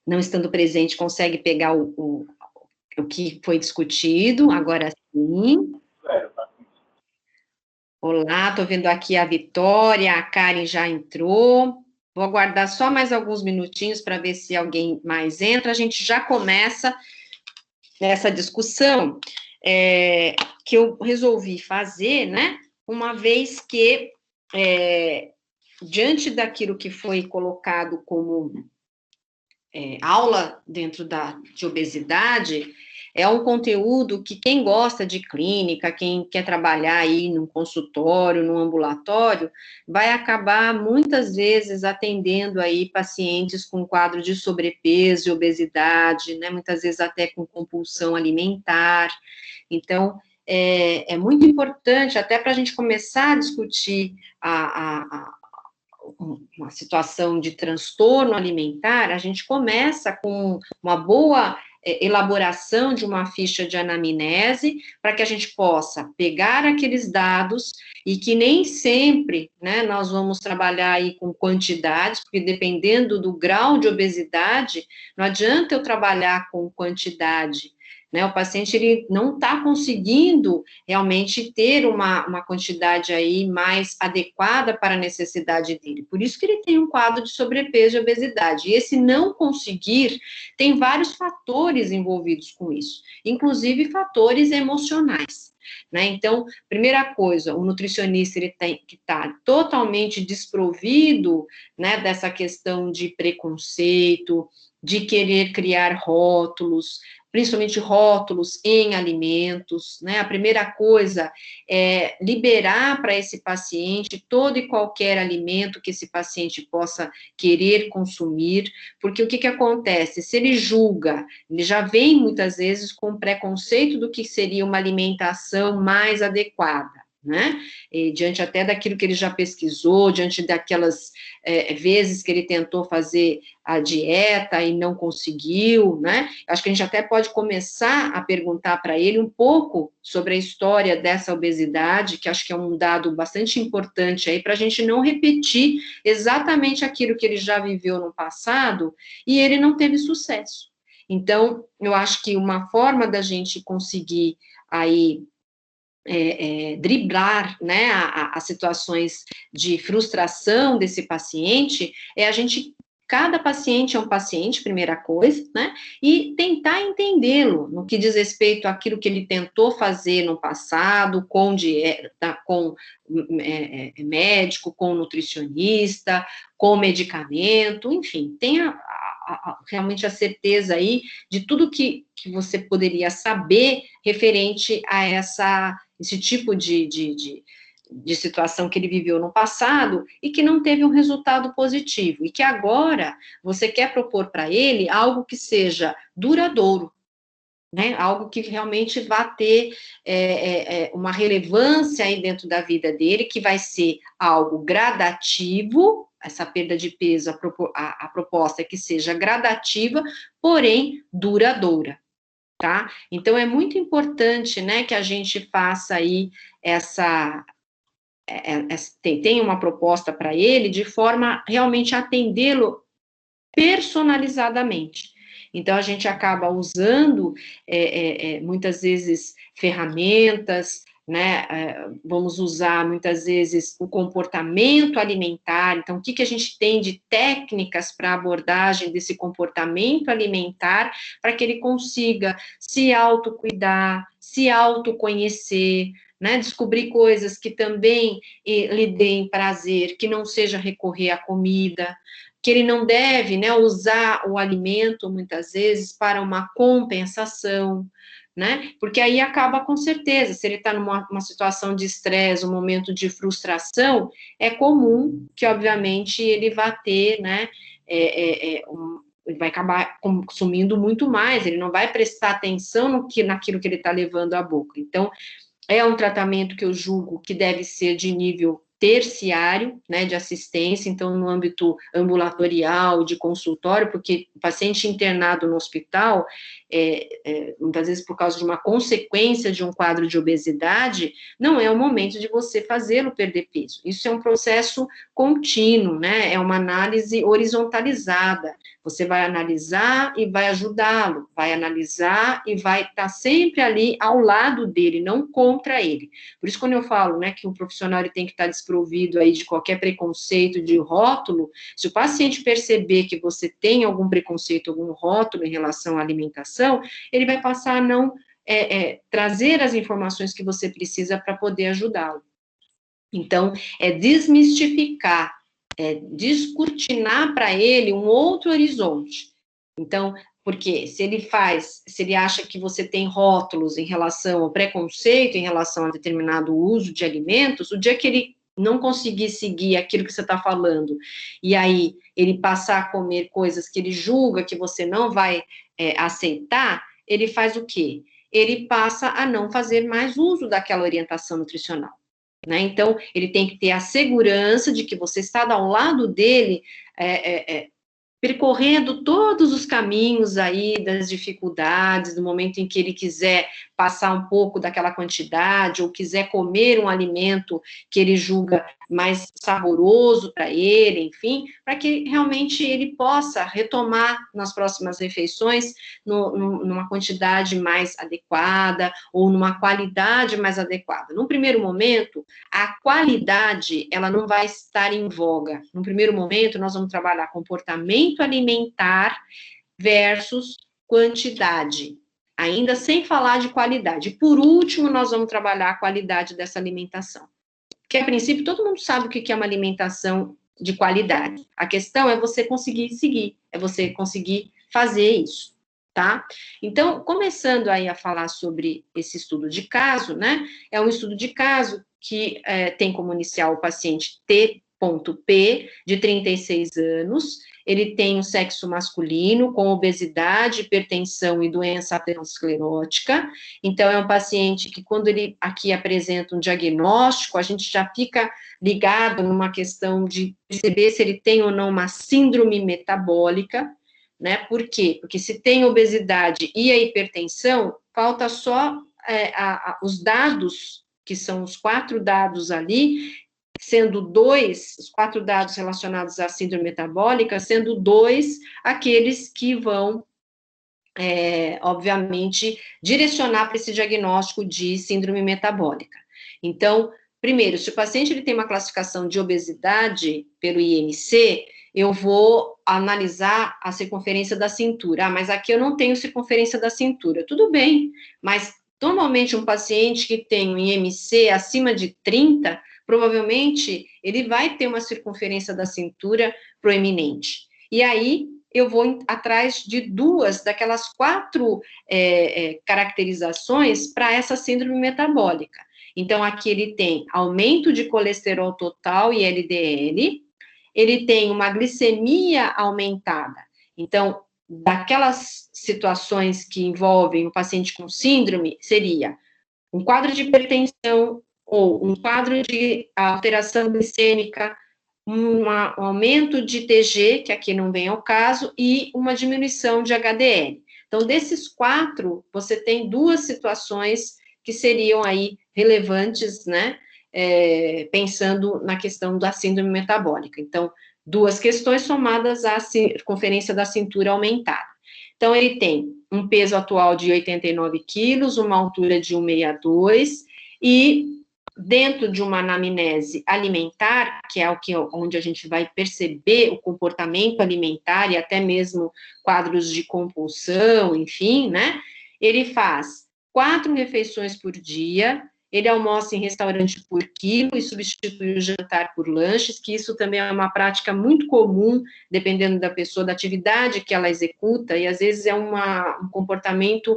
não estando presente, consegue pegar o que foi discutido, agora sim. Olá, estou vendo aqui a Vitória, a Karen já entrou. Vou aguardar só mais alguns minutinhos para ver se alguém mais entra. A gente já começa nessa discussão que eu resolvi fazer, né? Uma vez que, diante daquilo que foi colocado como aula dentro de obesidade, é um conteúdo que quem gosta de clínica, quem quer trabalhar aí num consultório, num ambulatório, vai acabar muitas vezes atendendo aí pacientes com quadro de sobrepeso e obesidade, né, muitas vezes até com compulsão alimentar. Então, é muito importante, até para a gente começar a discutir uma situação de transtorno alimentar, a gente começa com uma boa elaboração de uma ficha de anamnese, para que a gente possa pegar aqueles dados, e que nem sempre, né, nós vamos trabalhar aí com quantidades, porque dependendo do grau de obesidade, não adianta eu trabalhar com quantidade, né, o paciente ele não está conseguindo realmente ter uma quantidade aí mais adequada para a necessidade dele. Por isso que ele tem um quadro de sobrepeso e obesidade. E esse não conseguir tem vários fatores envolvidos com isso, inclusive fatores emocionais. Né? Então, primeira coisa, o nutricionista ele tem que estar totalmente desprovido, né, dessa questão de preconceito, de querer criar rótulos, principalmente rótulos em alimentos, né? A primeira coisa é liberar para esse paciente todo e qualquer alimento que esse paciente possa querer consumir, porque o que acontece? Se ele julga, ele já vem muitas vezes com preconceito do que seria uma alimentação mais adequada, né? E diante até daquilo que ele já pesquisou, diante daquelas vezes que ele tentou fazer a dieta e não conseguiu, né? Acho que a gente até pode começar a perguntar para ele um pouco sobre a história dessa obesidade, que acho que é um dado bastante importante aí, para a gente não repetir exatamente aquilo que ele já viveu no passado e ele não teve sucesso. Então, eu acho que uma forma da gente conseguir aí driblar, né, as situações de frustração desse paciente, a gente, cada paciente é um paciente, primeira coisa, né, e tentar entendê-lo no que diz respeito àquilo que ele tentou fazer no passado, com dieta, com médico, com nutricionista, com medicamento, enfim, tenha realmente a certeza aí de tudo que você poderia saber referente a esse tipo de situação que ele viveu no passado e que não teve um resultado positivo, e que agora você quer propor para ele algo que seja duradouro, né? Algo que realmente vá ter uma relevância aí dentro da vida dele, que vai ser algo gradativo. Essa perda de peso, a proposta é que seja gradativa, porém duradoura. Tá? Então, é muito importante, né, que a gente faça aí tem uma proposta para ele, de forma realmente a atendê-lo personalizadamente. Então, a gente acaba usando, muitas vezes, ferramentas, né, vamos usar, muitas vezes, o comportamento alimentar. Então, o que a gente tem de técnicas para abordagem desse comportamento alimentar, para que ele consiga se autocuidar, se autoconhecer, né, descobrir coisas que também lhe deem prazer, que não seja recorrer à comida, que ele não deve, né, usar o alimento, muitas vezes, para uma compensação, né, porque aí acaba com certeza, se ele está numa situação de estresse, um momento de frustração, é comum que, obviamente, ele vá ter, né, ele vai acabar consumindo muito mais, ele não vai prestar atenção naquilo que ele está levando à boca. Então, é um tratamento que eu julgo que deve ser de nível terciário, né, de assistência, então no âmbito ambulatorial, de consultório, porque o paciente internado no hospital, muitas vezes por causa de uma consequência de um quadro de obesidade, não é o momento de você fazê-lo perder peso. Isso é um processo contínuo, né, é uma análise horizontalizada. Você vai analisar e vai ajudá-lo, vai analisar e vai estar sempre ali ao lado dele, não contra ele. Por isso, quando eu falo, né, que o profissional ele tem que estar desprovido aí de qualquer preconceito, de rótulo, se o paciente perceber que você tem algum preconceito, algum rótulo em relação à alimentação, ele vai passar a não trazer as informações que você precisa para poder ajudá-lo. Então, é desmistificar, descortinar para ele um outro horizonte. Então, porque se ele acha que você tem rótulos em relação ao preconceito, em relação a determinado uso de alimentos, o dia que ele não conseguir seguir aquilo que você está falando, e aí ele passar a comer coisas que ele julga que você não vai aceitar, ele faz o quê? Ele passa a não fazer mais uso daquela orientação nutricional. Né? Então, ele tem que ter a segurança de que você está ao lado dele, percorrendo todos os caminhos aí das dificuldades, no momento em que ele quiser passar um pouco daquela quantidade, ou quiser comer um alimento que ele julga mais saboroso para ele, enfim, para que realmente ele possa retomar nas próximas refeições numa quantidade mais adequada, ou numa qualidade mais adequada. Num primeiro momento, a qualidade, ela não vai estar em voga. Num primeiro momento, nós vamos trabalhar comportamento alimentar versus quantidade, ainda sem falar de qualidade. Por último, nós vamos trabalhar a qualidade dessa alimentação. Porque, a princípio, todo mundo sabe o que é uma alimentação de qualidade. A questão é você conseguir seguir, é você conseguir fazer isso, tá? Então, começando aí a falar sobre esse estudo de caso, né? É um estudo de caso que tem como inicial o paciente T.P, de 36 anos, ele tem um sexo masculino, com obesidade, hipertensão e doença aterosclerótica. Então, é um paciente que, quando ele aqui apresenta um diagnóstico, a gente já fica ligado numa questão de perceber se ele tem ou não uma síndrome metabólica, né? Por quê? Porque se tem obesidade e a hipertensão, falta só os dados, que são os 4 dados ali, sendo 2, os 4 dados relacionados à síndrome metabólica, sendo 2 aqueles que vão, obviamente, direcionar para esse diagnóstico de síndrome metabólica. Então, primeiro, se o paciente ele tem uma classificação de obesidade pelo IMC, eu vou analisar a circunferência da cintura. Ah, mas aqui eu não tenho circunferência da cintura. Tudo bem, mas normalmente um paciente que tem um IMC acima de 30, provavelmente ele vai ter uma circunferência da cintura proeminente. E aí eu vou atrás de 2 daquelas 4 caracterizações para essa síndrome metabólica. Então, aqui ele tem aumento de colesterol total e LDL, ele tem uma glicemia aumentada. Então, daquelas situações que envolvem o paciente com síndrome, seria um quadro de hipertensão, ou um quadro de alteração glicêmica, um aumento de TG, que aqui não vem ao caso, e uma diminuição de HDL. Então, desses 4, você tem 2 situações que seriam aí relevantes, né, pensando na questão da síndrome metabólica. Então, 2 questões somadas à circunferência da cintura aumentada. Então, ele tem um peso atual de 89 quilos, uma altura de 1,62, e dentro de uma anamnese alimentar, que é onde a gente vai perceber o comportamento alimentar e até mesmo quadros de compulsão, enfim, né? Ele faz 4 refeições por dia, ele almoça em restaurante por quilo e substitui o jantar por lanches, que isso também é uma prática muito comum, dependendo da pessoa, da atividade que ela executa, e às vezes é um comportamento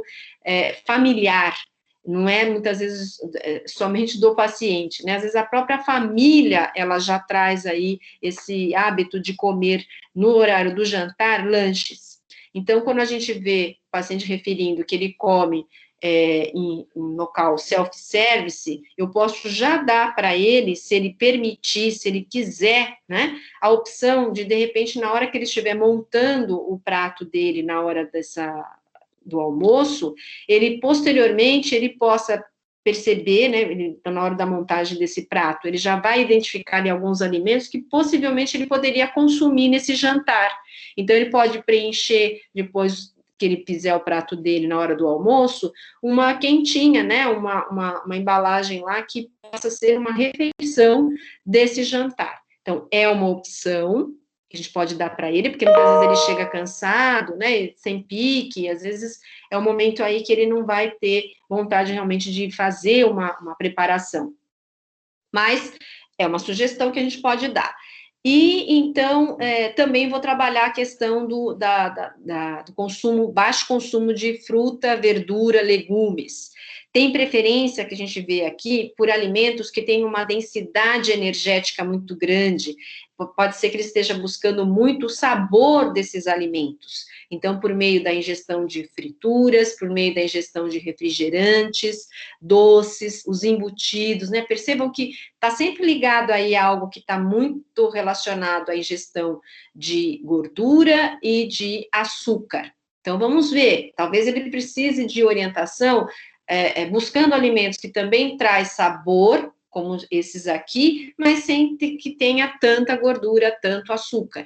familiar, não é muitas vezes somente do paciente, né? Às vezes a própria família, ela já traz aí esse hábito de comer no horário do jantar lanches. Então, quando a gente vê o paciente referindo que ele come em local self-service, eu posso já dar para ele, se ele permitir, se ele quiser, né, a opção de repente, na hora que ele estiver montando o prato dele, na hora do almoço, ele, posteriormente, ele possa perceber, né, então, na hora da montagem desse prato, ele já vai identificar ali alguns alimentos que possivelmente ele poderia consumir nesse jantar. Então, ele pode preencher, depois que ele fizer o prato dele na hora do almoço, uma quentinha, né, uma embalagem lá que possa ser uma refeição desse jantar. Então, é uma opção que a gente pode dar para ele, porque muitas vezes ele chega cansado, né, sem pique, às vezes é um momento aí que ele não vai ter vontade realmente de fazer uma preparação. Mas é uma sugestão que a gente pode dar. E, então, também vou trabalhar a questão do consumo, baixo consumo de fruta, verdura, legumes. Tem preferência, que a gente vê aqui, por alimentos que têm uma densidade energética muito grande. Pode ser que ele esteja buscando muito o sabor desses alimentos. Então, por meio da ingestão de frituras, por meio da ingestão de refrigerantes, doces, os embutidos, né? Percebam que está sempre ligado aí a algo que está muito relacionado à ingestão de gordura e de açúcar. Então, vamos ver, talvez ele precise de orientação, buscando alimentos que também traz sabor, como esses aqui, mas sem que tenha tanta gordura, tanto açúcar.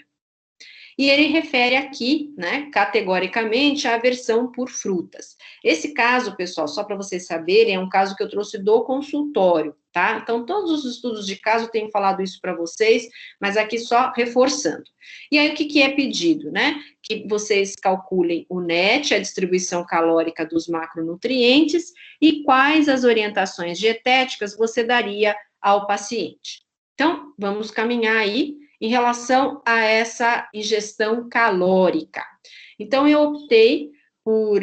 E ele refere aqui, né, categoricamente, a aversão por frutas. Esse caso, pessoal, só para vocês saberem, é um caso que eu trouxe do consultório, tá? Então, todos os estudos de caso tenho falado isso para vocês, mas aqui só reforçando. E aí, o que é pedido, né? Que vocês calculem o NET, a distribuição calórica dos macronutrientes, e quais as orientações dietéticas você daria ao paciente. Então, vamos caminhar aí em relação a essa ingestão calórica. Então, eu optei por,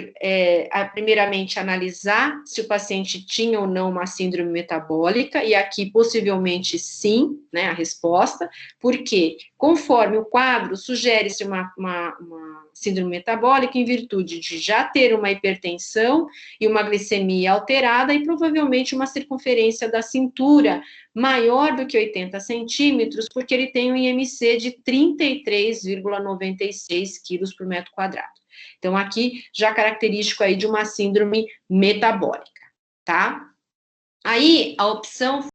primeiramente, analisar se o paciente tinha ou não uma síndrome metabólica, e aqui, possivelmente, sim, né, a resposta, porque, conforme o quadro, sugere-se uma síndrome metabólica em virtude de já ter uma hipertensão e uma glicemia alterada, e provavelmente uma circunferência da cintura maior do que 80 centímetros, porque ele tem um IMC de 33,96 quilos por metro quadrado. Então, aqui, já característico aí de uma síndrome metabólica, tá? Aí, a opção,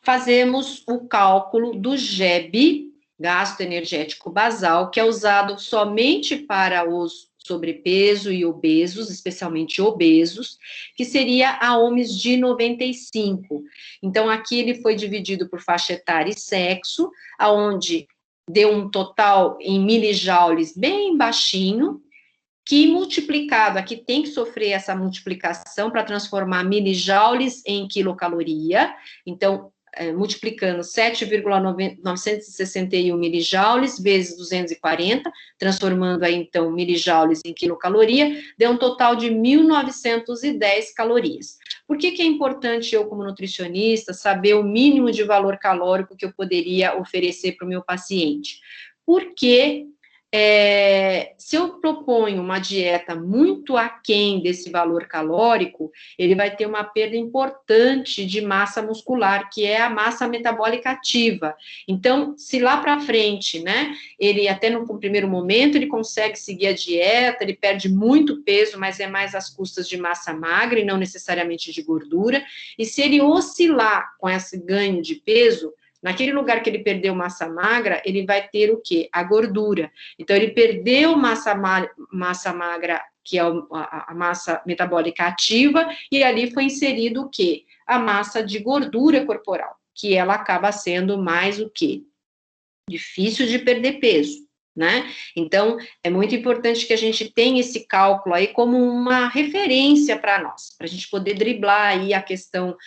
fazemos o cálculo do GEB, gasto energético basal, que é usado somente para os sobrepeso e obesos, especialmente obesos, que seria a OMS de 95. Então, aqui ele foi dividido por faixa etária e sexo, aonde deu um total em milijoules bem baixinho, que multiplicado, aqui tem que sofrer essa multiplicação para transformar milijoules em quilocaloria, então, multiplicando 7,961 milijoules vezes 240, transformando aí, então, milijoules em quilocaloria, deu um total de 1.910 calorias. Por que é importante eu, como nutricionista, saber o mínimo de valor calórico que eu poderia oferecer para o meu paciente? Porque se eu proponho uma dieta muito aquém desse valor calórico, ele vai ter uma perda importante de massa muscular, que é a massa metabólica ativa. Então, se lá para frente, né, ele até no primeiro momento, ele consegue seguir a dieta, ele perde muito peso, mas é mais às custas de massa magra e não necessariamente de gordura, e se ele oscilar com esse ganho de peso, naquele lugar que ele perdeu massa magra, ele vai ter o quê? A gordura. Então, ele perdeu massa magra, que é a massa metabólica ativa, e ali foi inserido o quê? A massa de gordura corporal, que ela acaba sendo mais o quê? Difícil de perder peso, né? Então, é muito importante que a gente tenha esse cálculo aí como uma referência para nós, para a gente poder driblar aí a questão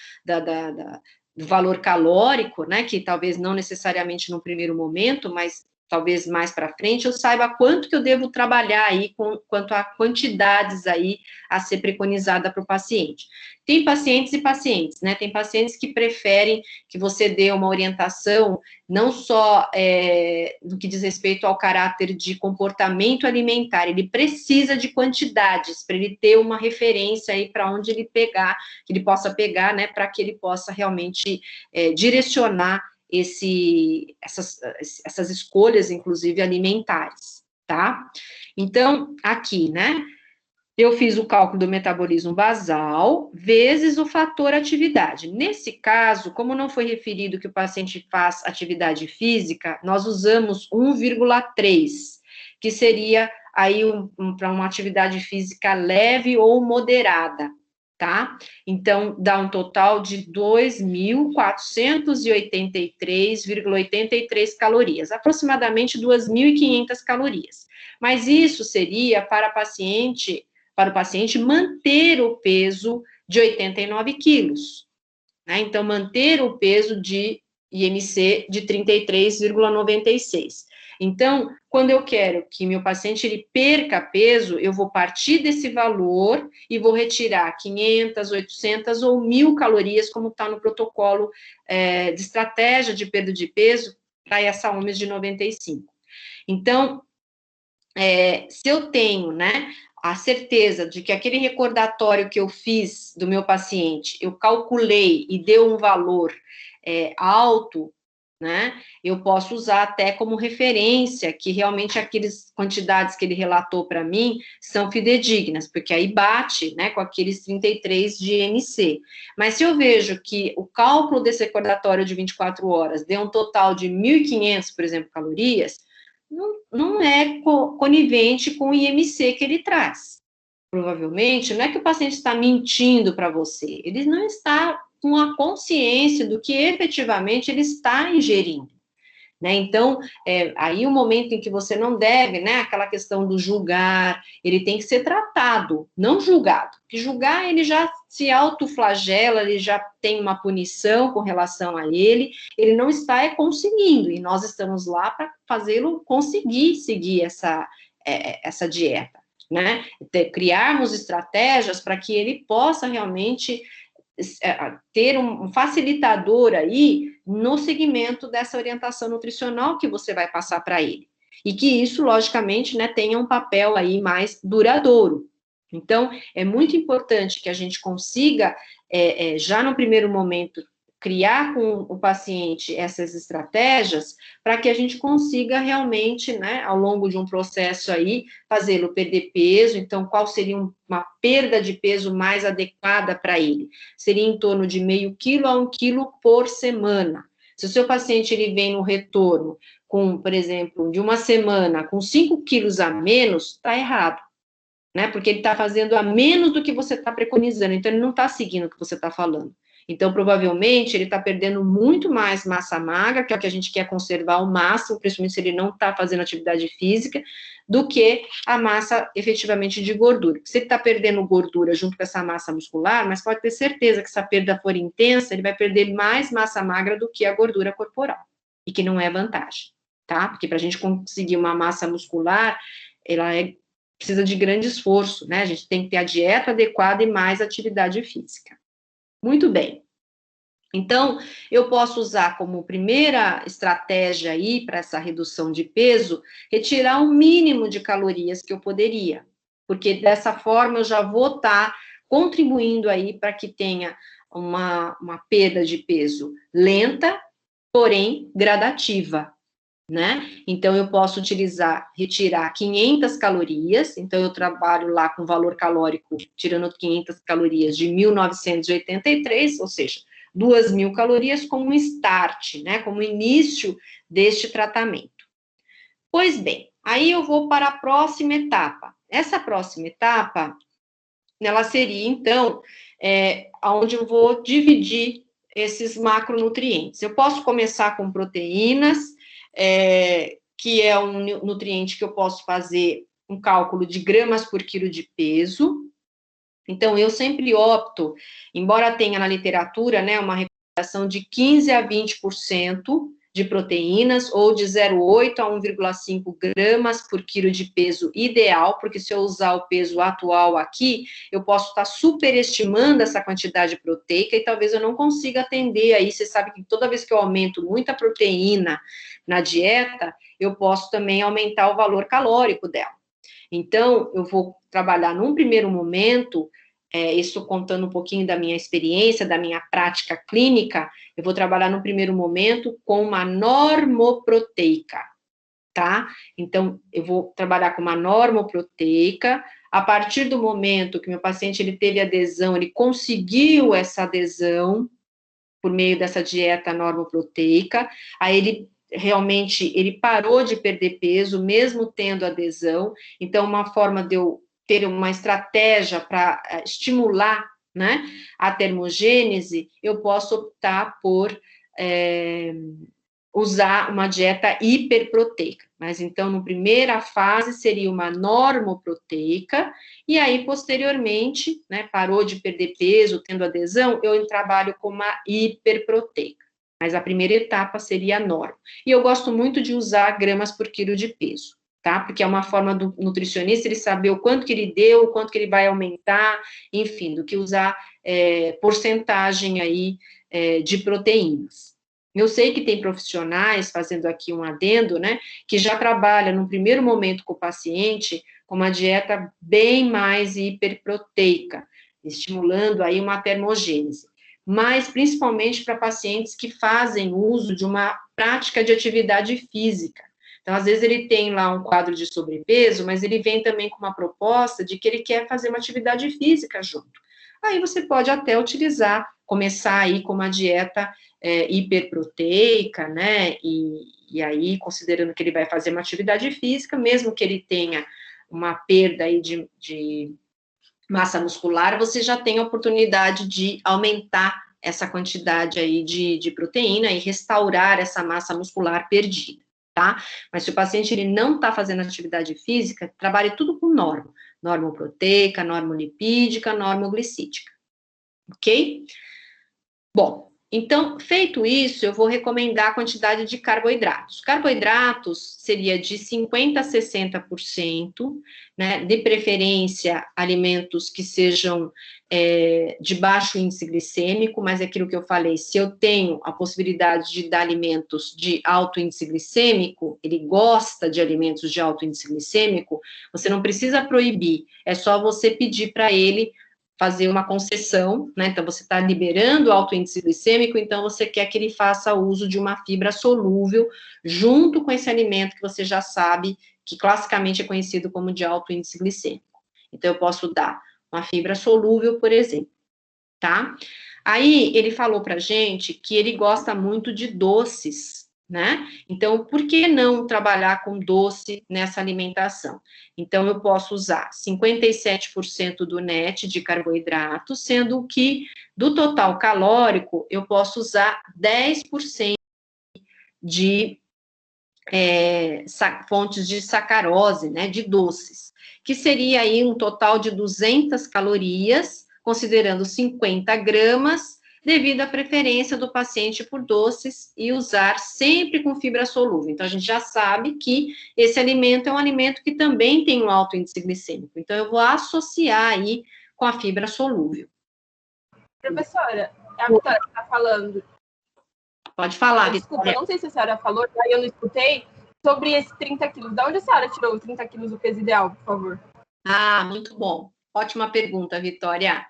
do valor calórico, né, que talvez não necessariamente no primeiro momento, mas talvez mais para frente, eu saiba quanto que eu devo trabalhar aí, quanto a quantidades aí a ser preconizada para o paciente. Tem pacientes e pacientes, né? Tem pacientes que preferem que você dê uma orientação, não só no que diz respeito ao caráter de comportamento alimentar, ele precisa de quantidades, para ele ter uma referência aí para onde ele pegar, que ele possa pegar, né, para que ele possa realmente direcionar essas escolhas, inclusive alimentares, tá? Então, aqui, né, eu fiz o cálculo do metabolismo basal vezes o fator atividade. Nesse caso, como não foi referido que o paciente faz atividade física, nós usamos 1,3, que seria aí para uma atividade física leve ou moderada, tá? Então, dá um total de 2.483,83 calorias, aproximadamente 2.500 calorias. Mas isso seria para o paciente manter o peso de 89 quilos, né? Então, manter o peso de IMC de 33,96. Então, quando eu quero que meu paciente ele perca peso, eu vou partir desse valor e vou retirar 500, 800 ou 1.000 calorias, como está no protocolo de estratégia de perda de peso para essa OMS de 95. Então, se eu tenho, né, a certeza de que aquele recordatório que eu fiz do meu paciente, eu calculei e deu um valor alto, né, eu posso usar até como referência que realmente aquelas quantidades que ele relatou para mim são fidedignas, porque aí bate, né, com aqueles 33 de IMC. Mas se eu vejo que o cálculo desse recordatório de 24 horas deu um total de 1.500, por exemplo, calorias, não é conivente com o IMC que ele traz. Provavelmente, não é que o paciente está mentindo para você, ele não está com a consciência do que efetivamente ele está ingerindo, né? Então, aí o momento em que você não deve, né, aquela questão do julgar, ele tem que ser tratado, não julgado, porque julgar ele já se autoflagela, ele já tem uma punição com relação a ele não está conseguindo, e nós estamos lá para fazê-lo conseguir seguir essa dieta, né? Criarmos estratégias para que ele possa realmente ter um facilitador aí no segmento dessa orientação nutricional que você vai passar para ele. E que isso, logicamente, né, tenha um papel aí mais duradouro. Então, é muito importante que a gente consiga, já no primeiro momento, criar com o paciente essas estratégias para que a gente consiga realmente, né, ao longo de um processo aí, fazê-lo perder peso. Então, qual seria uma perda de peso mais adequada para ele? Seria em torno de 0,5 quilo a 1 quilo por semana. Se o seu paciente ele vem no retorno com, por exemplo, de uma semana com 5 quilos a menos, está errado, né? Porque ele está fazendo a menos do que você está preconizando, então ele não está seguindo o que você está falando. Então, provavelmente, ele está perdendo muito mais massa magra, que é o que a gente quer conservar ao máximo, principalmente se ele não está fazendo atividade física, do que a massa efetivamente de gordura. Se ele está perdendo gordura junto com essa massa muscular, mas pode ter certeza que se a perda for intensa, ele vai perder mais massa magra do que a gordura corporal, e que não é vantagem, tá? Porque para a gente conseguir uma massa muscular, precisa de grande esforço, né? A gente tem que ter a dieta adequada e mais atividade física. Muito bem. Então, eu posso usar como primeira estratégia aí para essa redução de peso, retirar o mínimo de calorias que eu poderia, porque dessa forma eu já vou estar contribuindo aí para que tenha uma perda de peso lenta, porém gradativa, né? Então, eu posso retirar 500 calorias, então eu trabalho lá com valor calórico, tirando 500 calorias de 1.983, ou seja, 2.000 calorias como start, né? Como início deste tratamento. Pois bem, aí eu vou para a próxima etapa. Essa próxima etapa, ela seria, então, onde eu vou dividir esses macronutrientes. Eu posso começar com proteínas, que é um nutriente que eu posso fazer um cálculo de gramas por quilo de peso. Então, eu sempre opto, embora tenha na literatura, né, uma recomendação de 15 a 20% de proteínas, ou de 0,8 a 1,5 gramas por quilo de peso ideal, porque se eu usar o peso atual aqui, eu posso estar superestimando essa quantidade proteica e talvez eu não consiga atender aí. Você sabe que toda vez que eu aumento muita proteína na dieta, eu posso também aumentar o valor calórico dela. Então, eu vou trabalhar num primeiro momento, isso contando um pouquinho da minha experiência, da minha prática clínica, eu vou trabalhar no primeiro momento com uma normoproteica, tá? Então, eu vou trabalhar com uma normoproteica. A partir do momento que meu paciente ele teve adesão, ele conseguiu essa adesão por meio dessa dieta normoproteica, aí ele parou de perder peso, mesmo tendo adesão. Então, uma forma de eu ter uma estratégia para estimular, né, a termogênese, eu posso optar por usar uma dieta hiperproteica. Mas, então, na primeira fase, seria uma normoproteica, e aí, posteriormente, né, parou de perder peso, tendo adesão, eu trabalho com uma hiperproteica. Mas a primeira etapa seria a norma. E eu gosto muito de usar gramas por quilo de peso, tá? Porque é uma forma do nutricionista ele saber o quanto que ele deu, o quanto que ele vai aumentar, enfim, do que usar porcentagem aí de proteínas. Eu sei que tem profissionais, fazendo aqui um adendo, né, que já trabalham no primeiro momento com o paciente com uma dieta bem mais hiperproteica, estimulando aí uma termogênese, mas principalmente para pacientes que fazem uso de uma prática de atividade física. Então, às vezes ele tem lá um quadro de sobrepeso, mas ele vem também com uma proposta de que ele quer fazer uma atividade física junto. Aí você pode até começar aí com uma dieta hiperproteica, né, e aí, considerando que ele vai fazer uma atividade física, mesmo que ele tenha uma perda aí de massa muscular, você já tem a oportunidade de aumentar essa quantidade aí de proteína e restaurar essa massa muscular perdida, tá? Mas se o paciente ele não está fazendo atividade física, trabalhe tudo com normoproteica, normolipídica, normoglicídica, ok? Bom, então, feito isso, eu vou recomendar a quantidade de carboidratos. Carboidratos seria de 50% a 60%, né, de preferência alimentos que sejam de baixo índice glicêmico, mas é aquilo que eu falei, se eu tenho a possibilidade de dar alimentos de alto índice glicêmico, ele gosta de alimentos de alto índice glicêmico, você não precisa proibir, é só você pedir para ele fazer uma concessão, né? Então, você está liberando alto índice glicêmico, então você quer que ele faça uso de uma fibra solúvel, junto com esse alimento que você já sabe, que classicamente é conhecido como de alto índice glicêmico. Então, eu posso dar uma fibra solúvel, por exemplo, tá? Aí, ele falou pra gente que ele gosta muito de doces, né? Então, por que não trabalhar com doce nessa alimentação? Então, eu posso usar 57% do NET de carboidrato, sendo que do total calórico, eu posso usar 10% de fontes de sacarose, né, de doces, que seria aí um total de 200 calorias, considerando 50 gramas, devido à preferência do paciente por doces e usar sempre com fibra solúvel. Então, a gente já sabe que esse alimento é um alimento que também tem um alto índice glicêmico. Então, eu vou associar aí com a fibra solúvel. Professora, a Vitória está falando. Pode falar, Desculpa, Vitória. não sei se a senhora falou, aí eu não escutei, sobre esses 30 quilos. Da onde a senhora tirou os 30 quilos do peso ideal, por favor? Ah, muito bom. Ótima pergunta, Vitória.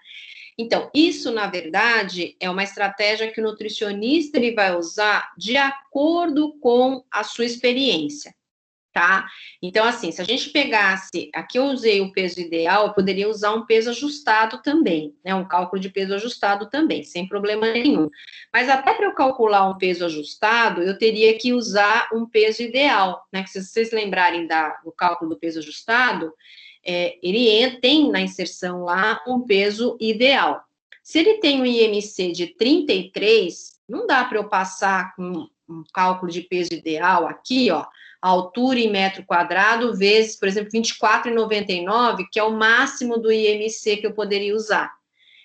Então, isso, na verdade, é uma estratégia que o nutricionista ele vai usar de acordo com a sua experiência, tá? Então, assim, se a gente pegasse, aqui eu usei o peso ideal, eu poderia usar um peso ajustado também, né? Um cálculo de peso ajustado também, sem problema nenhum. Mas até para eu calcular um peso ajustado, eu teria que usar um peso ideal, né? Que se vocês lembrarem do cálculo do peso ajustado, ele tem na inserção lá um peso ideal. Se ele tem um IMC de 33, não dá para eu passar com um cálculo de peso ideal aqui, ó, a altura em metro quadrado vezes, por exemplo, 24,99, que é o máximo do IMC que eu poderia usar.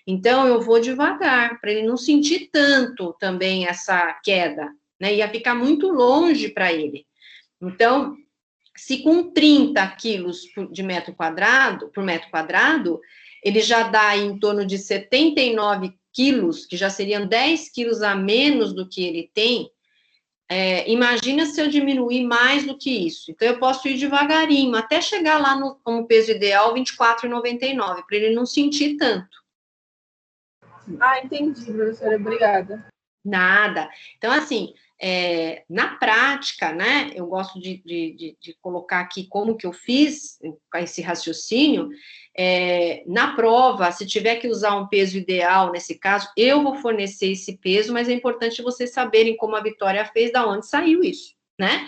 Então, eu vou devagar, para ele não sentir tanto também essa queda, né? Ia ficar muito longe para ele. Então, se com 30 quilos por metro quadrado, ele já dá em torno de 79 quilos, que já seriam 10 quilos a menos do que ele tem. Imagina se eu diminuir mais do que isso. Então, eu posso ir devagarinho, até chegar lá no como peso ideal, 24,99, para ele não sentir tanto. Ah, entendi, professora, obrigada. Nada. Então, assim, na prática, né, eu gosto de colocar aqui como que eu fiz esse raciocínio. Na prova, se tiver que usar um peso ideal, nesse caso, eu vou fornecer esse peso, mas é importante vocês saberem como a Vitória fez, da onde saiu isso, né?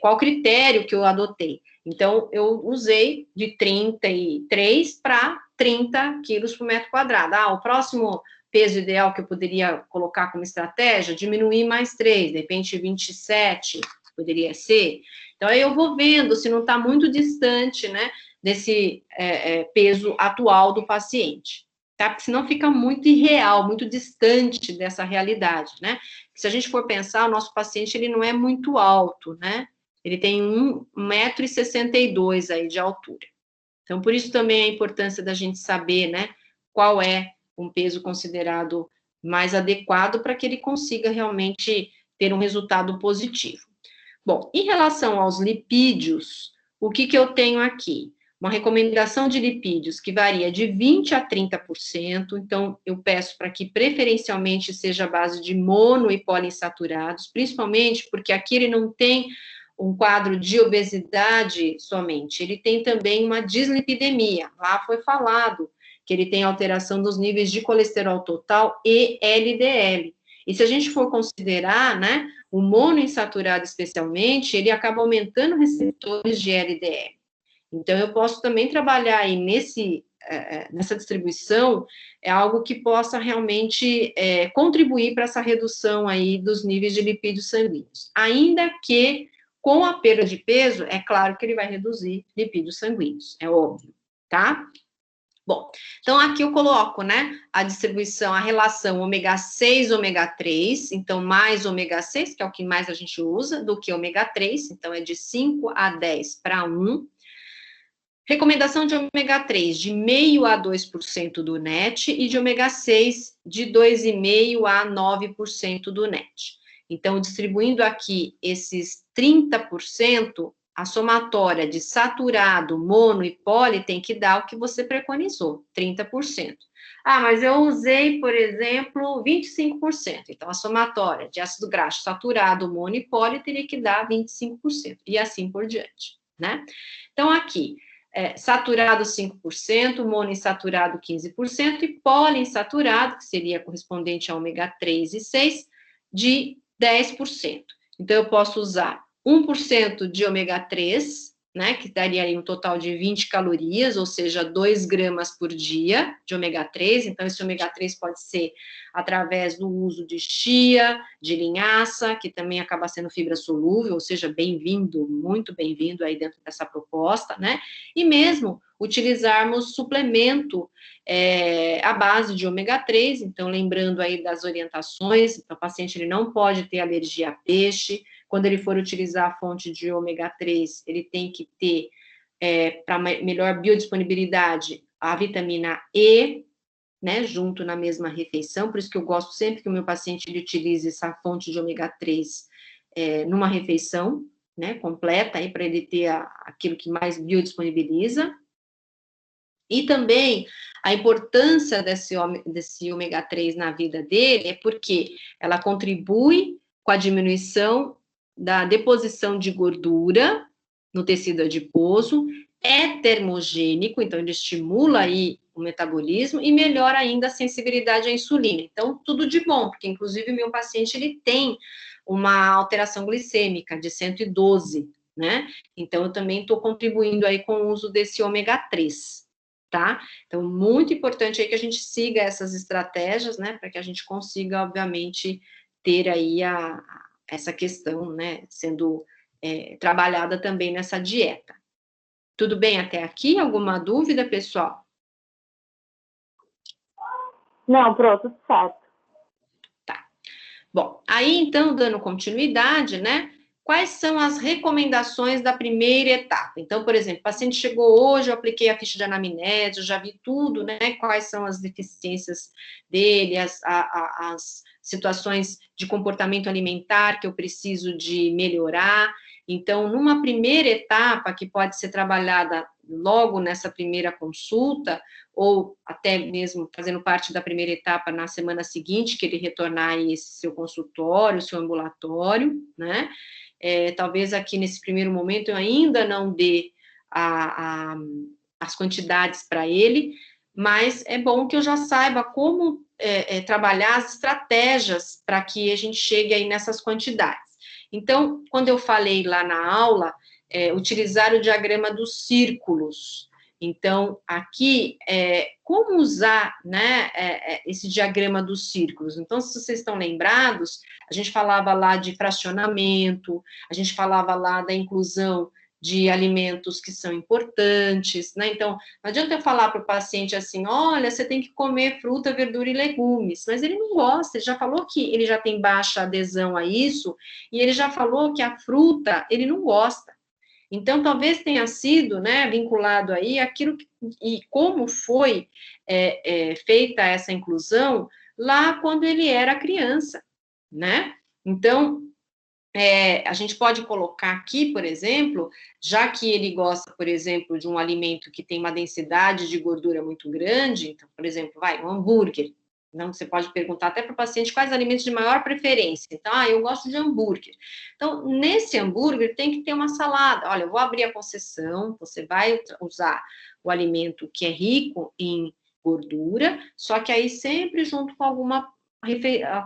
Qual critério que eu adotei. Então, eu usei de 33 para 30 quilos por metro quadrado. O próximo peso ideal que eu poderia colocar como estratégia, diminuir mais 3, de repente 27 poderia ser. Então, aí eu vou vendo se não está muito distante, né, desse peso atual do paciente, tá? Porque senão fica muito irreal, muito distante dessa realidade, né? Se a gente for pensar, o nosso paciente, ele não é muito alto, né? Ele tem 1,62 m aí de altura. Então, por isso também a importância da gente saber, né, qual é um peso considerado mais adequado para que ele consiga realmente ter um resultado positivo. Bom, em relação aos lipídios, o que eu tenho aqui? Uma recomendação de lipídios que varia de 20% a 30%, então eu peço para que preferencialmente seja a base de mono e poliinsaturados, principalmente porque aqui ele não tem um quadro de obesidade somente, ele tem também uma dislipidemia, lá foi falado que ele tem alteração dos níveis de colesterol total e LDL. E se a gente for considerar, né, o monoinsaturado especialmente, ele acaba aumentando receptores de LDL. Então, eu posso também trabalhar aí nessa distribuição, algo que possa realmente contribuir para essa redução aí dos níveis de lipídios sanguíneos. Ainda que, com a perda de peso, é claro que ele vai reduzir lipídios sanguíneos, é óbvio, tá? Bom, então aqui eu coloco, né, a distribuição, a relação ômega 6, ômega 3, então mais ômega 6, que é o que mais a gente usa, do que ômega 3, então é de 5 a 10 para 1. Recomendação de ômega 3 de 0,5% a 2% do NET e de ômega 6 de 2,5% a 9% do NET. Então, distribuindo aqui esses 30%, a somatória de saturado, mono e poli tem que dar o que você preconizou, 30%. Mas eu usei, por exemplo, 25%. Então, a somatória de ácido graxo saturado, mono e poli teria que dar 25%, e assim por diante, né? Então, aqui, saturado 5%, monoinsaturado 15%, e poliinsaturado, que seria correspondente a ômega 3 e 6, de 10%. Então, eu posso usar 1% de ômega 3, né, que daria aí um total de 20 calorias, ou seja, 2 gramas por dia de ômega 3. Então, esse ômega 3 pode ser através do uso de chia, de linhaça, que também acaba sendo fibra solúvel, ou seja, bem-vindo, muito bem-vindo aí dentro dessa proposta, né? E mesmo utilizarmos suplemento à base de ômega 3, então, lembrando aí das orientações, o paciente ele não pode ter alergia a peixe. Quando ele for utilizar a fonte de ômega 3, ele tem que ter, para melhor biodisponibilidade, a vitamina E, né, junto na mesma refeição. Por isso que eu gosto sempre que o meu paciente ele utilize essa fonte de ômega 3 numa refeição, né, completa, para ele ter aquilo que mais biodisponibiliza. E também a importância desse ômega 3 na vida dele é porque ela contribui com a diminuição da deposição de gordura no tecido adiposo, é termogênico, então ele estimula aí o metabolismo e melhora ainda a sensibilidade à insulina. Então, tudo de bom, porque inclusive o meu paciente ele tem uma alteração glicêmica de 112, né? Então, eu também estou contribuindo aí com o uso desse ômega 3. Tá? Então, muito importante aí que a gente siga essas estratégias, né, para que a gente consiga, obviamente, ter aí essa questão, né, sendo trabalhada também nessa dieta. Tudo bem até aqui? Alguma dúvida, pessoal? Não, pronto, tudo certo. Tá. Bom, aí então, dando continuidade, né? Quais são as recomendações da primeira etapa? Então, por exemplo, o paciente chegou hoje, eu apliquei a ficha de anamnese, eu já vi tudo, né? Quais são as deficiências dele, as situações de comportamento alimentar que eu preciso de melhorar. Então, numa primeira etapa, que pode ser trabalhada logo nessa primeira consulta, ou até mesmo fazendo parte da primeira etapa na semana seguinte, que ele retornar aí esse seu consultório, seu ambulatório, né? Talvez aqui nesse primeiro momento eu ainda não dê as quantidades para ele, mas é bom que eu já saiba como trabalhar as estratégias para que a gente chegue aí nessas quantidades. Então, quando eu falei lá na aula, utilizar o diagrama dos círculos. Então, aqui, como usar, né, esse diagrama dos círculos? Então, se vocês estão lembrados, a gente falava lá de fracionamento, a gente falava lá da inclusão de alimentos que são importantes, né? Então, não adianta eu falar para o paciente assim, olha, você tem que comer fruta, verdura e legumes, mas ele não gosta, ele já falou que ele já tem baixa adesão a isso, e ele já falou que a fruta ele não gosta. Então, talvez tenha sido, né, vinculado aí aquilo e como foi feita essa inclusão lá quando ele era criança, né? Então, a gente pode colocar aqui, por exemplo, já que ele gosta, por exemplo, de um alimento que tem uma densidade de gordura muito grande, então, por exemplo, um hambúrguer. Então, você pode perguntar até para o paciente quais alimentos de maior preferência. Então, eu gosto de hambúrguer. Então, nesse hambúrguer tem que ter uma salada. Olha, eu vou abrir a concessão, você vai usar o alimento que é rico em gordura, só que aí sempre junto com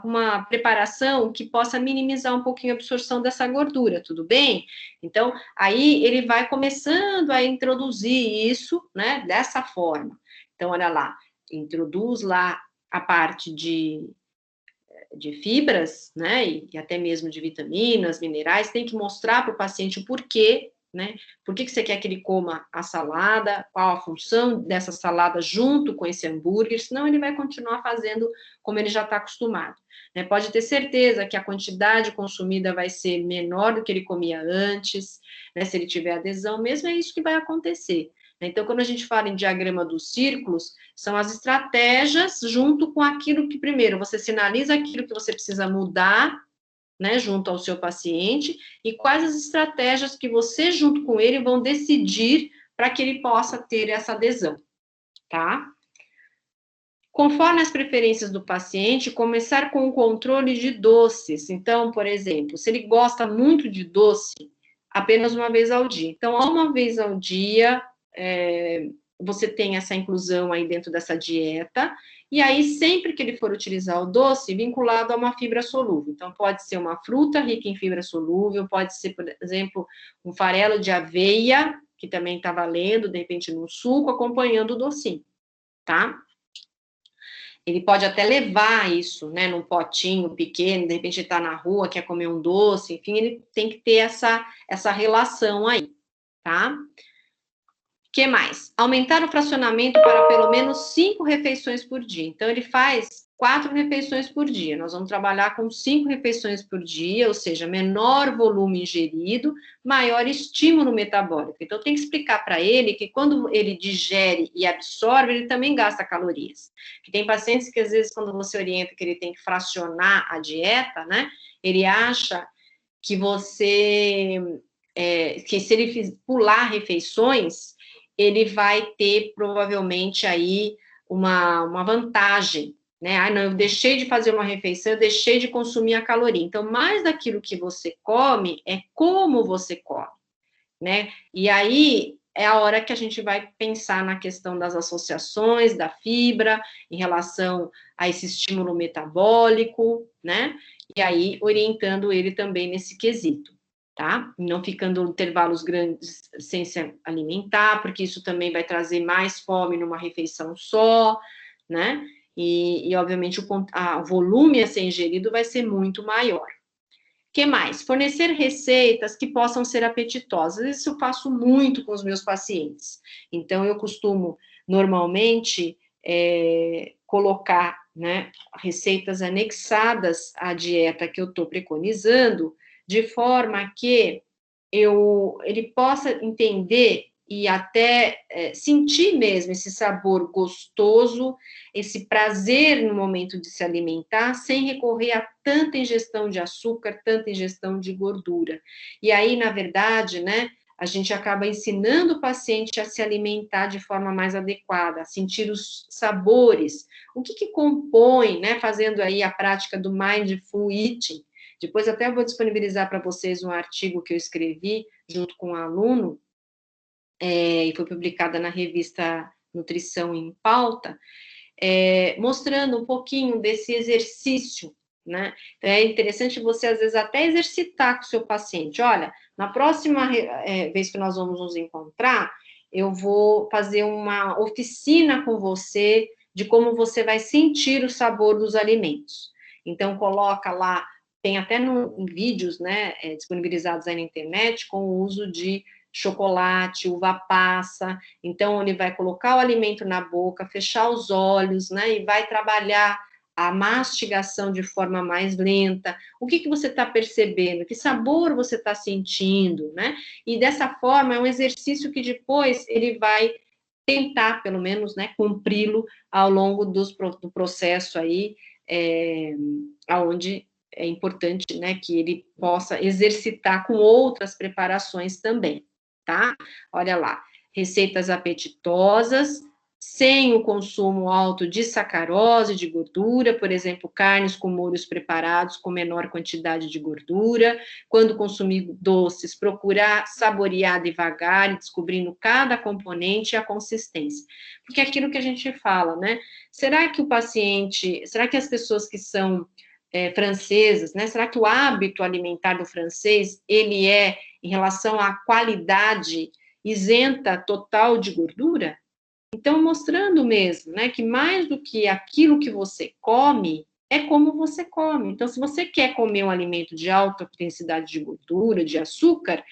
uma preparação que possa minimizar um pouquinho a absorção dessa gordura, tudo bem? Então, aí ele vai começando a introduzir isso, né, dessa forma. Então, olha lá, introduz lá a parte de fibras, né, e até mesmo de vitaminas, minerais, tem que mostrar para o paciente o porquê, né, por que você quer que ele coma a salada, qual a função dessa salada junto com esse hambúrguer, senão ele vai continuar fazendo como ele já está acostumado. Né? Pode ter certeza que a quantidade consumida vai ser menor do que ele comia antes, né, se ele tiver adesão, mesmo é isso que vai acontecer. Então, quando a gente fala em diagrama dos círculos, são as estratégias junto com aquilo que, primeiro, você sinaliza aquilo que você precisa mudar, né, junto ao seu paciente, e quais as estratégias que você, junto com ele, vão decidir para que ele possa ter essa adesão, tá? Conforme as preferências do paciente, começar com o controle de doces. Então, por exemplo, se ele gosta muito de doce, apenas uma vez ao dia. Então, uma vez ao dia, você tem essa inclusão aí dentro dessa dieta, e aí sempre que ele for utilizar o doce, vinculado a uma fibra solúvel. Então, pode ser uma fruta rica em fibra solúvel, pode ser, por exemplo, um farelo de aveia, que também está valendo, de repente, num suco, acompanhando o docinho, tá? Ele pode até levar isso, né, num potinho pequeno, de repente ele está na rua, quer comer um doce, enfim, ele tem que ter essa relação aí, tá? Que mais? Aumentar o fracionamento para pelo menos 5 refeições por dia. Então, ele faz 4 refeições por dia. Nós vamos trabalhar com 5 refeições por dia, ou seja, menor volume ingerido, maior estímulo metabólico. Então, tem que explicar para ele que quando ele digere e absorve, ele também gasta calorias. Que tem pacientes que, às vezes, quando você orienta que ele tem que fracionar a dieta, né, ele acha que que se ele pular refeições, ele vai ter provavelmente aí uma vantagem, né? Não, eu deixei de fazer uma refeição, eu deixei de consumir a caloria. Então, mais daquilo que você come é como você come, né? E aí é a hora que a gente vai pensar na questão das associações da fibra em relação a esse estímulo metabólico, né? E aí orientando ele também nesse quesito. Tá? Não ficando intervalos grandes sem se alimentar, porque isso também vai trazer mais fome numa refeição só, né? E obviamente, o volume a ser ingerido vai ser muito maior. Que mais? Fornecer receitas que possam ser apetitosas. Isso eu faço muito com os meus pacientes. Então, eu costumo, normalmente, colocar né, receitas anexadas à dieta que eu estou preconizando, de forma que ele possa entender e até sentir mesmo esse sabor gostoso, esse prazer no momento de se alimentar, sem recorrer a tanta ingestão de açúcar, tanta ingestão de gordura. E aí, na verdade, né, a gente acaba ensinando o paciente a se alimentar de forma mais adequada, a sentir os sabores, o que compõe, né, fazendo aí a prática do Mindful Eating. Depois até eu vou disponibilizar para vocês um artigo que eu escrevi junto com um aluno, e foi publicada na revista Nutrição em Pauta, mostrando um pouquinho desse exercício, né? Então, é interessante você, às vezes, até exercitar com o seu paciente. Olha, na próxima vez que nós vamos nos encontrar, eu vou fazer uma oficina com você de como você vai sentir o sabor dos alimentos. Então, coloca lá, tem até em vídeos, né, disponibilizados aí na internet, com o uso de chocolate, uva passa. Então, ele vai colocar o alimento na boca, fechar os olhos, né, e vai trabalhar a mastigação de forma mais lenta. O que você está percebendo? Que sabor você está sentindo, né? E dessa forma, é um exercício que depois ele vai tentar, pelo menos, né, cumpri-lo ao longo do processo aí, onde é importante, né, que ele possa exercitar com outras preparações também, tá? Olha lá, receitas apetitosas, sem o consumo alto de sacarose, de gordura, por exemplo, carnes com molhos preparados com menor quantidade de gordura. Quando consumir doces, procurar saborear devagar, descobrindo cada componente e a consistência. Porque é aquilo que a gente fala, né? Será que as pessoas que são francesas, né? Será que o hábito alimentar do francês, ele é, em relação à qualidade, isenta total de gordura? Então, mostrando mesmo, né, que mais do que aquilo que você come, é como você come. Então, se você quer comer um alimento de alta densidade de gordura, de açúcar,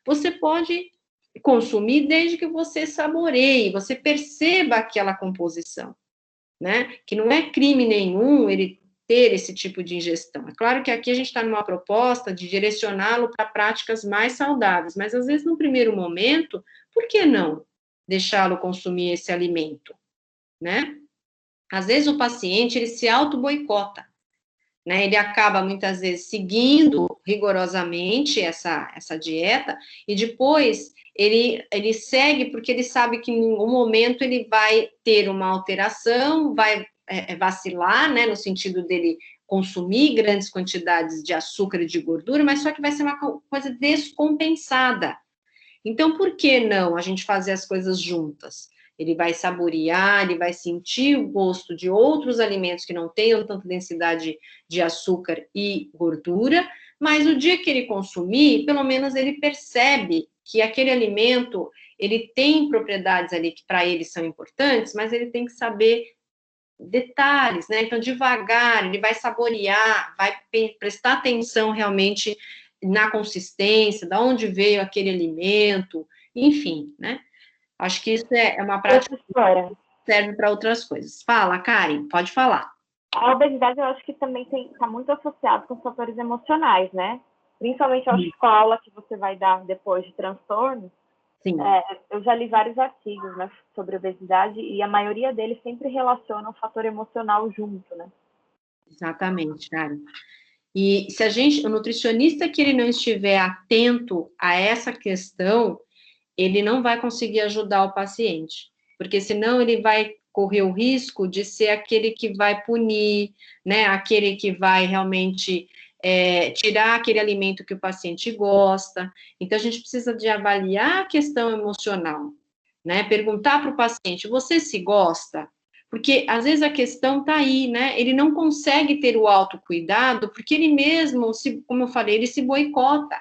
você pode consumir desde que você saboreie, você perceba aquela composição, né? Que não é crime nenhum ele ter esse tipo de ingestão. É claro que aqui a gente está numa proposta de direcioná-lo para práticas mais saudáveis, mas às vezes, no primeiro momento, por que não deixá-lo consumir esse alimento, né? Às vezes o paciente, ele se auto-boicota, né? Ele acaba, muitas vezes, seguindo rigorosamente essa dieta, e depois ele segue porque ele sabe que em um momento ele vai ter uma alteração, vai vacilar, né, no sentido dele consumir grandes quantidades de açúcar e de gordura, mas só que vai ser uma coisa descompensada. Então, por que não a gente fazer as coisas juntas? Ele vai saborear, ele vai sentir o gosto de outros alimentos que não tenham tanta densidade de açúcar e gordura, mas o dia que ele consumir, pelo menos ele percebe que aquele alimento, ele tem propriedades ali que para ele são importantes, mas ele tem que saber detalhes, né? Então, devagar, ele vai saborear, vai prestar atenção realmente na consistência, de onde veio aquele alimento, enfim, né? Acho que isso é uma prática que serve para outras coisas. Fala, Karen, pode falar. A obesidade, eu acho que também está muito associado com os fatores emocionais, né? Principalmente, eu acho que com a aula que você vai dar depois de transtorno, eu já li vários artigos, né, sobre obesidade, e a maioria deles sempre relaciona o fator emocional junto, né? Exatamente, Karen. E se o nutricionista que ele não estiver atento a essa questão, ele não vai conseguir ajudar o paciente, porque senão ele vai correr o risco de ser aquele que vai punir, né, aquele que vai realmente tirar aquele alimento que o paciente gosta. Então, a gente precisa de avaliar a questão emocional, né, perguntar para o paciente, você se gosta? Porque, às vezes, a questão está aí, né, ele não consegue ter o autocuidado, porque ele mesmo, como eu falei, ele se boicota,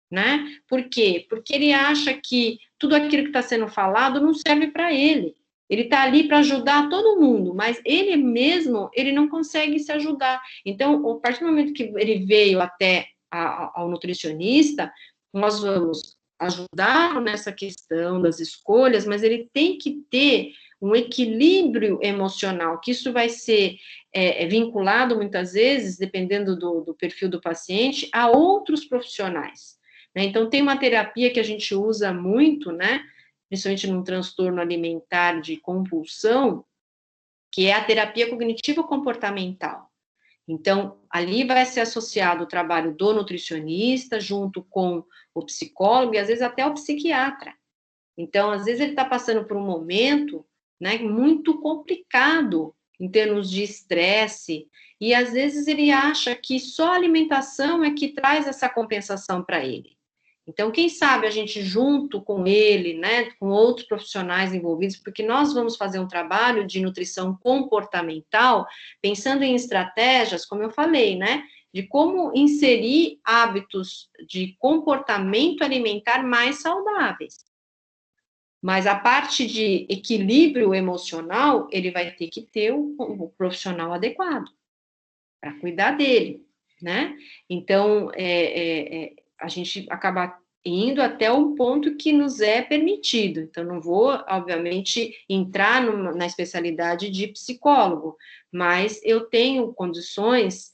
né? Por quê? Porque ele acha que tudo aquilo que está sendo falado não serve para ele. Ele está ali para ajudar todo mundo, mas ele mesmo, ele não consegue se ajudar. Então, a partir do momento que ele veio até ao nutricionista, nós vamos ajudá-lo nessa questão das escolhas, mas ele tem que ter um equilíbrio emocional, que isso vai ser vinculado, muitas vezes, dependendo do perfil do paciente, a outros profissionais, né? Então, tem uma terapia que a gente usa muito, né, principalmente num transtorno alimentar de compulsão, que é a terapia cognitivo-comportamental. Então, ali vai ser associado o trabalho do nutricionista, junto com o psicólogo, e às vezes até o psiquiatra. Então, às vezes ele está passando por um momento, né, muito complicado em termos de estresse, e às vezes ele acha que só a alimentação é que traz essa compensação para ele. Então, quem sabe a gente junto com ele, né, com outros profissionais envolvidos, porque nós vamos fazer um trabalho de nutrição comportamental, pensando em estratégias, como eu falei, né, de como inserir hábitos de comportamento alimentar mais saudáveis. Mas a parte de equilíbrio emocional, ele vai ter que ter o profissional adequado para cuidar dele, né? Então, a gente acaba indo até um ponto que nos é permitido. Então, não vou, obviamente, entrar na especialidade de psicólogo, mas eu tenho condições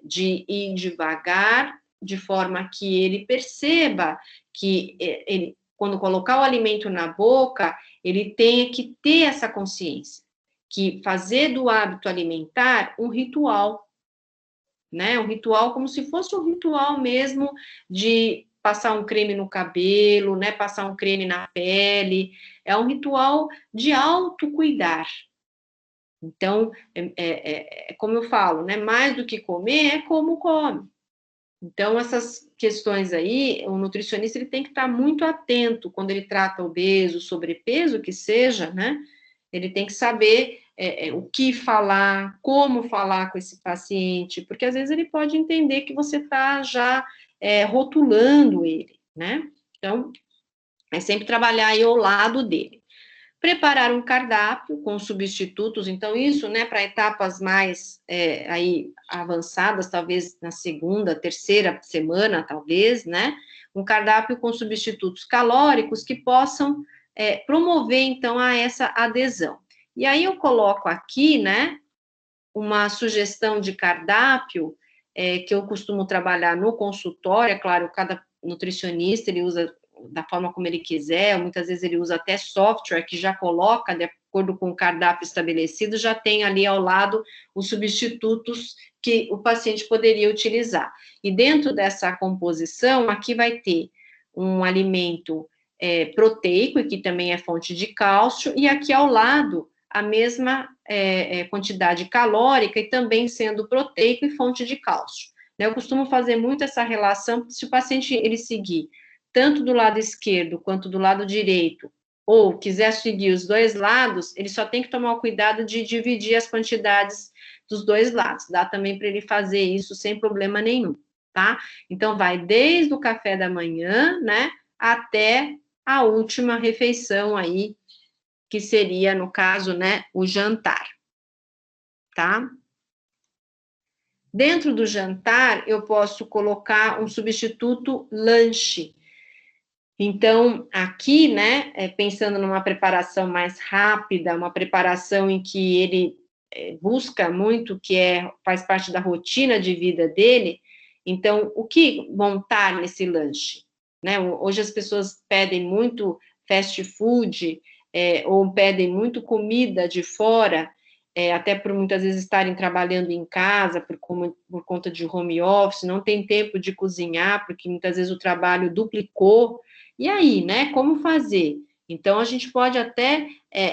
de ir devagar, de forma que ele perceba que ele, quando colocar o alimento na boca, ele tenha que ter essa consciência, que fazer do hábito alimentar um ritual, né? Um ritual como se fosse um ritual mesmo de passar um creme no cabelo, né? Passar um creme na pele. É um ritual de autocuidar. Então, como eu falo, né? Mais do que comer, é como come. Então, essas questões aí, o nutricionista ele tem que estar muito atento quando ele trata obeso, sobrepeso, que seja, né? Ele tem que saber o que falar, como falar com esse paciente, porque às vezes ele pode entender que você está já rotulando ele, né? Então, é sempre trabalhar aí ao lado dele. Preparar um cardápio com substitutos, então isso, né, para etapas mais aí avançadas, talvez na segunda, terceira semana, talvez, né, um cardápio com substitutos calóricos que possam promover, então, a essa adesão. E aí eu coloco aqui, né, uma sugestão de cardápio que eu costumo trabalhar no consultório, é claro, cada nutricionista, ele usa da forma como ele quiser, muitas vezes ele usa até software que já coloca, de acordo com o cardápio estabelecido, já tem ali ao lado os substitutos que o paciente poderia utilizar. E dentro dessa composição, aqui vai ter um alimento proteico, que também é fonte de cálcio, e aqui ao lado a mesma quantidade calórica e também sendo proteico e fonte de cálcio. Eu costumo fazer muito essa relação, se o paciente ele seguir tanto do lado esquerdo quanto do lado direito, ou quiser seguir os dois lados, ele só tem que tomar o cuidado de dividir as quantidades dos dois lados. Dá também para ele fazer isso sem problema nenhum, tá? Então, vai desde o café da manhã, né, até a última refeição aí, que seria, no caso, né, o jantar, tá? Dentro do jantar, eu posso colocar um substituto lanche. Então, aqui, né, pensando numa preparação mais rápida, uma preparação em que ele busca muito, que faz parte da rotina de vida dele, então, o que montar nesse lanche? Né? Hoje as pessoas pedem muito fast food, ou pedem muito comida de fora, até por muitas vezes estarem trabalhando em casa, por conta de home office, não tem tempo de cozinhar, porque muitas vezes o trabalho duplicou. E aí, né, como fazer? Então, a gente pode até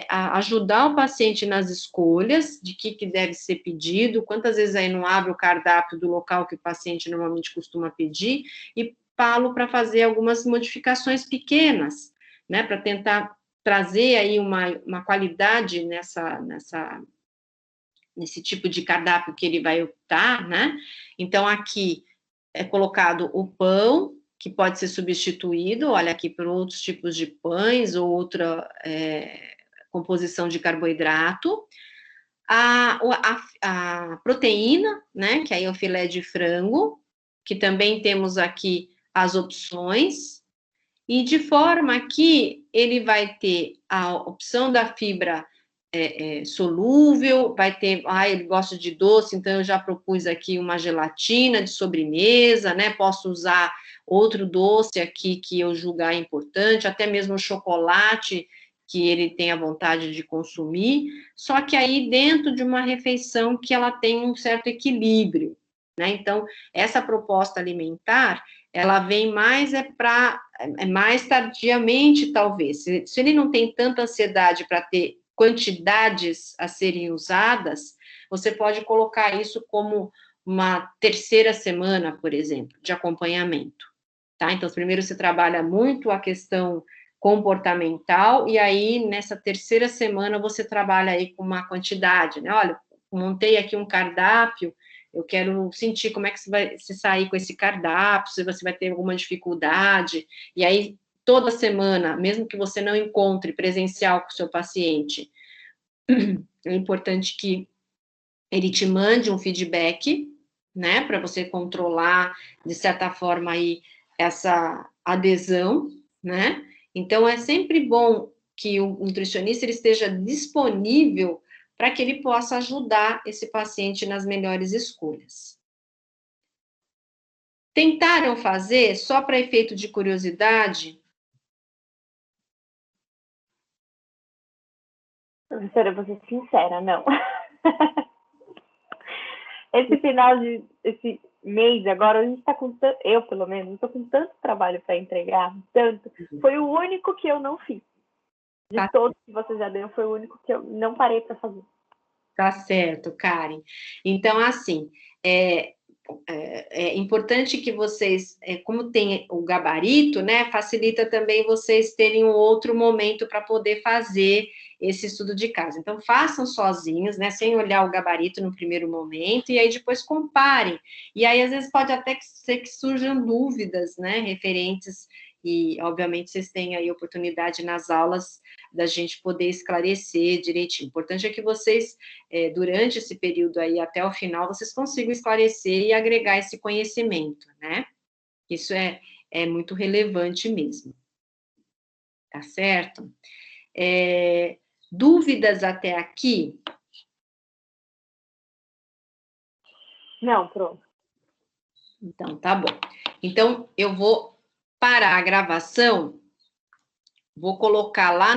ajudar o paciente nas escolhas de que deve ser pedido, quantas vezes aí não abre o cardápio do local que o paciente normalmente costuma pedir, e falo para fazer algumas modificações pequenas, né, para tentar trazer aí uma qualidade nesse tipo de cardápio que ele vai optar, né? Então, aqui é colocado o pão, que pode ser substituído, olha aqui, por outros tipos de pães ou outra composição de carboidrato. A proteína, né, que aí é o filé de frango, que também temos aqui as opções, e de forma que ele vai ter a opção da fibra solúvel, vai ter, ele gosta de doce, então eu já propus aqui uma gelatina de sobremesa, né? Posso usar outro doce aqui que eu julgar importante, até mesmo o chocolate que ele tem a vontade de consumir, só que aí dentro de uma refeição que ela tem um certo equilíbrio, né? Então, essa proposta alimentar, ela vem mais mais tardiamente, talvez. Se ele não tem tanta ansiedade para ter quantidades a serem usadas, você pode colocar isso como uma terceira semana, por exemplo, de acompanhamento, tá? Então, primeiro você trabalha muito a questão comportamental, e aí, nessa terceira semana, você trabalha aí com uma quantidade, né? Olha, montei aqui um cardápio, eu quero sentir como é que você vai se sair com esse cardápio, se você vai ter alguma dificuldade, e aí, toda semana, mesmo que você não encontre presencial com o seu paciente, é importante que ele te mande um feedback, né, para você controlar, de certa forma, aí, essa adesão, né? Então, é sempre bom que o nutricionista ele esteja disponível para que ele possa ajudar esse paciente nas melhores escolhas. Tentaram fazer, só para efeito de curiosidade? Professora, eu vou ser sincera, não. Esse mês agora, a gente está com tanto, eu pelo menos, estou com tanto trabalho para entregar, tanto. Foi o único que eu não fiz. De todos que você já deu, foi o único que eu não parei para fazer. Tá certo, Karen. Então, assim, é importante que vocês, como tem o gabarito, né, facilita também vocês terem um outro momento para poder fazer esse estudo de caso. Então, façam sozinhos, né, sem olhar o gabarito no primeiro momento, e aí depois comparem. E aí, às vezes, pode até ser que surjam dúvidas, né, referentes, e, obviamente, vocês têm aí a oportunidade nas aulas da gente poder esclarecer direitinho. O importante é que vocês, durante esse período aí, até o final, vocês consigam esclarecer e agregar esse conhecimento, né? Isso é muito relevante mesmo. Tá certo? Dúvidas até aqui? Não, pronto. Então, tá bom. Então, eu vou parar a gravação, vou colocar lá